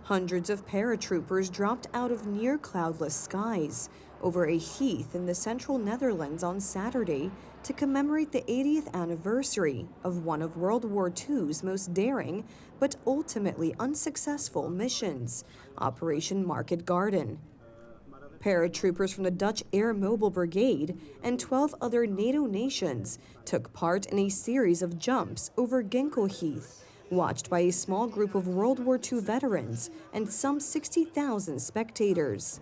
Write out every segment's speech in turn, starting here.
Hundreds of paratroopers dropped out of near cloudless skies over a heath in the central Netherlands on Saturday to commemorate the 80th anniversary of one of World War II's most daring but ultimately unsuccessful missions, Operation Market Garden. Paratroopers from the Dutch Air Mobile Brigade and 12 other NATO nations took part in a series of jumps over Ginkel Heath, watched by a small group of World War II veterans and some 60,000 spectators.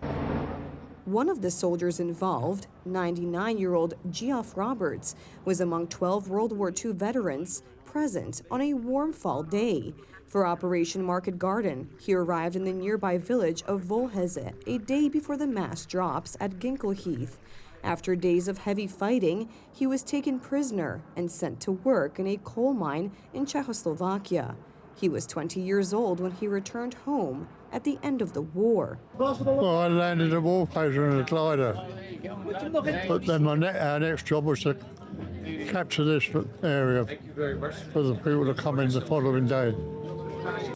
One of the soldiers involved, 99-year-old Geoff Roberts, was among 12 World War II veterans present on a warm fall day. For Operation Market Garden, he arrived in the nearby village of Volheze a day before the mass drops at Ginkel Heath. After days of heavy fighting, he was taken prisoner and sent to work in a coal mine in Czechoslovakia. He was 20 years old when he returned home at the end of the war. Well, I landed a warpacer in a glider, but then our next job was to capture this area for the people to come in the following day.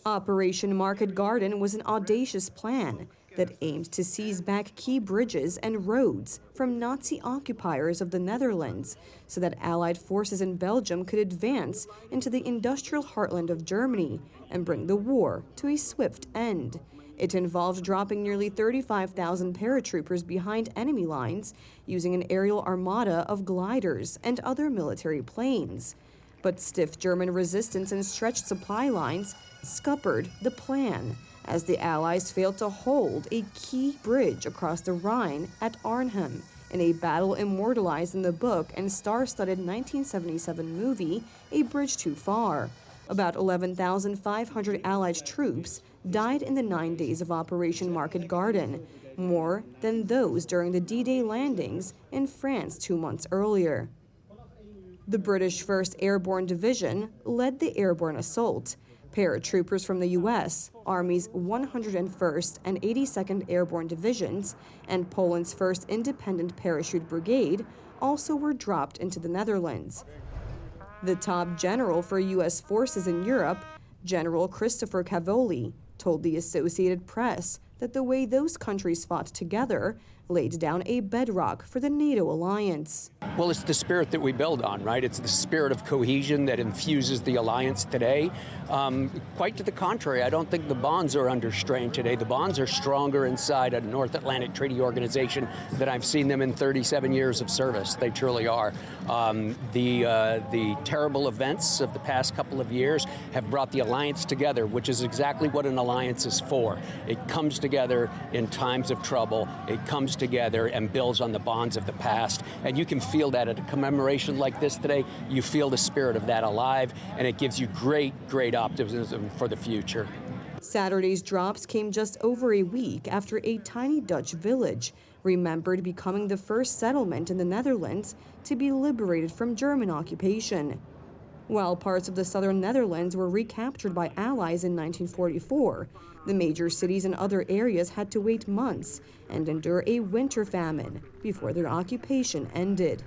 Operation Market Garden was an audacious plan that aimed to seize back key bridges and roads from Nazi occupiers of the Netherlands so that Allied forces in Belgium could advance into the industrial heartland of Germany and bring the war to a swift end. It involved dropping nearly 35,000 paratroopers behind enemy lines using an aerial armada of gliders and other military planes. But stiff German resistance and stretched supply lines scuppered the plan as the Allies failed to hold a key bridge across the Rhine at Arnhem in a battle immortalized in the book and star-studded 1977 movie, A Bridge Too Far. About 11,500 Allied troops died in the 9 days of Operation Market Garden, more than those during the D-Day landings in France 2 months earlier. The British 1st Airborne Division led the airborne assault. Paratroopers from the U.S., Army's 101st and 82nd Airborne Divisions, and Poland's 1st Independent Parachute Brigade also were dropped into the Netherlands. The top general for U.S. forces in Europe, General Christopher Cavoli, told the Associated Press that the way those countries fought together laid down a bedrock for the NATO alliance. Well, it's the spirit that we build on, right? It's the spirit of cohesion that infuses the alliance today. Quite to the contrary, I don't think the bonds are under strain today. The bonds are stronger inside a North Atlantic Treaty Organization than I've seen them in 37 years of service. They truly are. The terrible events of the past couple of years have brought the alliance together, which is exactly what an alliance is for. It comes together in times of trouble. It comes together and builds on the bonds of the past. And you can feel that at a commemoration like this today. You feel the spirit of that alive, and it gives you great, great optimism for the future. Saturday's drops came just over a week after a tiny Dutch village, remembered becoming the first settlement in the Netherlands to be liberated from German occupation. While parts of the southern Netherlands were recaptured by Allies in 1944, the major cities and other areas had to wait months and endure a winter famine before their occupation ended.